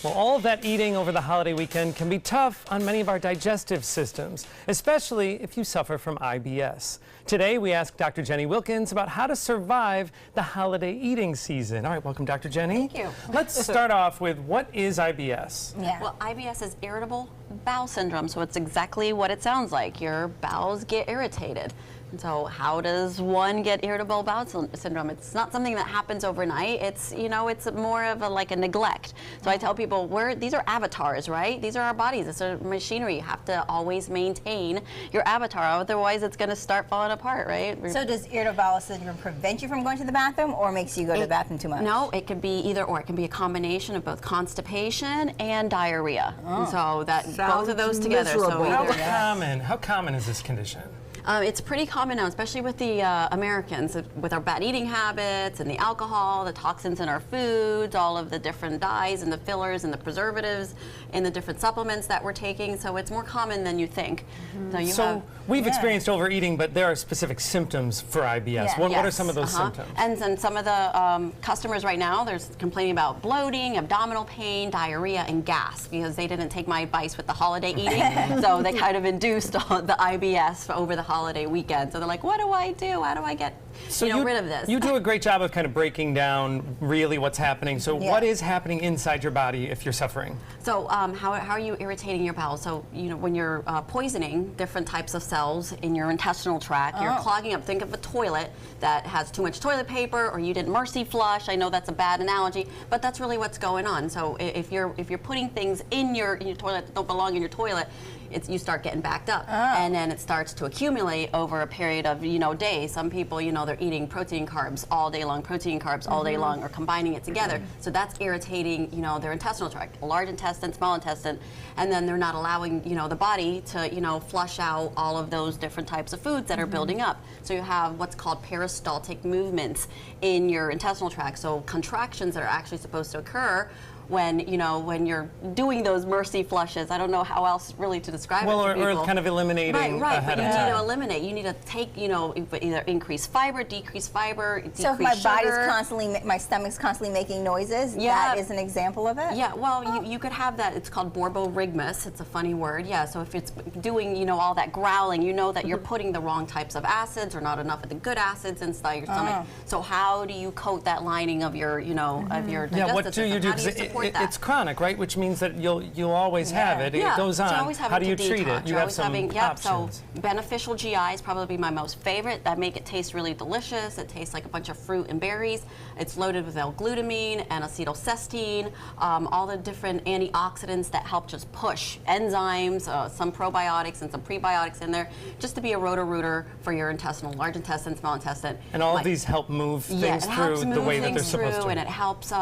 Well, all of that eating over the holiday weekend can be tough on many of our digestive systems, especially if you suffer from IBS. Today, we asked Dr. Jenny Wilkins about how to survive the holiday eating season. All right, welcome, Dr. Jenny. Thank you. Let's start off with, what is IBS? Yeah. Well, IBS is irritable bowel syndrome, so it's exactly what it sounds like. Your bowels get irritated. And so how does one get irritable bowel syndrome? It's not something that happens overnight. It's, it's more of like a neglect. So I tell people, these are avatars, right? These are our bodies. It's a machinery. You have to always maintain your avatar, otherwise it's going to start falling apart, right? So does irritable bowel syndrome prevent you from going to the bathroom, or makes you go to the bathroom too much? No, it could be either or. It can be a combination of both constipation and diarrhea. And so that both of those together. So How common is this condition? It's pretty common now, especially with the Americans, with our bad eating habits and the alcohol, the toxins in our foods, all of the different dyes and the fillers and the preservatives and the different supplements that we're taking. So it's more common than you think. So we've experienced overeating, but there are specific symptoms for IBS. What are some of those symptoms? And then some of the customers right now, they're complaining about bloating, abdominal pain, diarrhea, and gas, because they didn't take my advice with the holiday eating. So they kind of induced the IBS over the holiday weekend. So they're like, what do I do? How do I get rid of this? You do a great job of kind of breaking down really what's happening. So what is happening inside your body if you're suffering? So how are you irritating your bowels? So when you're poisoning different types of cells in your intestinal tract, you're clogging up. Think of a toilet that has too much toilet paper, or you didn't mercy flush. I know that's a bad analogy, but that's really what's going on. So if you're putting things in your toilet that don't belong in your toilet, you start getting backed up, and then it starts to accumulate over a period of days. Some people, they're eating protein carbs all day long, all day long, or combining it together. So that's irritating, their intestinal tract, large intestine, small intestine, and then they're not allowing, the body to, flush out all of those different types of foods that are building up. So you have what's called peristaltic movements in your intestinal tract. So contractions that are actually supposed to occur when you're doing those mercy flushes. I don't know how else really to describe it to people. Or kind of eliminating Right, ahead but you of time. need to eliminate. You need to take, either increase fiber, decrease fiber, decrease sugar. So if my stomach's constantly making noises, that is an example of it? Yeah, well, you could have that. It's called borborygmus. It's a funny word. Yeah, so if it's doing, all that growling, that you're putting the wrong types of acids or not enough of the good acids inside your stomach. So how do you coat that lining of your, of your digestive what do you do? It's chronic, right? Which means that you'll always have it. It goes on. How do you treat it? You have some options. So beneficial GI is probably my most favorite. That make it taste really delicious. It tastes like a bunch of fruit and berries. It's loaded with L-glutamine and acetylcysteine, all the different antioxidants that help just push enzymes, some probiotics and some prebiotics in there, just to be a roto-rooter for your large intestine, small intestine. And all of these help move things through the way that they're supposed to. And it helps,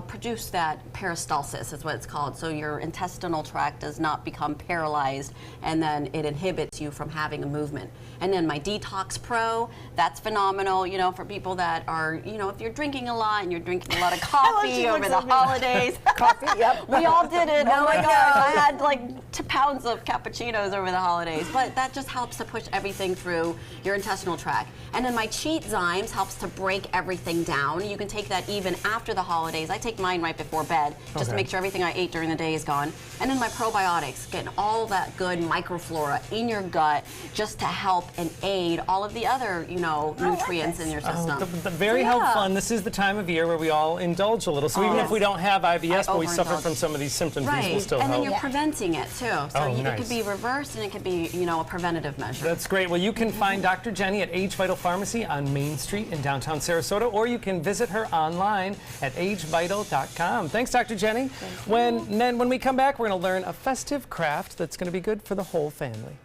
produce that peristalsis is what it's called. So your intestinal tract does not become paralyzed, and then it inhibits you from having a movement. And then my Detox Pro, that's phenomenal, for people that are, if you're drinking a lot and you're drinking a lot of coffee over the holidays. Coffee, yep. We all did it. Oh my gosh, I had like 2 pounds of cappuccinos over the holidays. But that just helps to push everything through your intestinal tract. And then my Cheat Zymes helps to break everything down. You can take that even after the holidays. I take mine right before bed, just to make sure everything I ate during the day is gone. And then my probiotics, getting all that good microflora in your gut, just to help and aid all of the other, nutrients in your system. Very helpful, and this is the time of year where we all indulge a little. So even if we don't have IBS, but we suffer from some of these symptoms, these will still help. And then you're preventing it too. So it could be reversed, and it could be, a preventative measure. That's great. Well, you can find Dr. Jenny at Age Vital Pharmacy on Main Street in downtown Sarasota, or you can visit her online at agevital.com. Thanks, Dr. Jenny. When we come back, we're going to learn a festive craft that's going to be good for the whole family.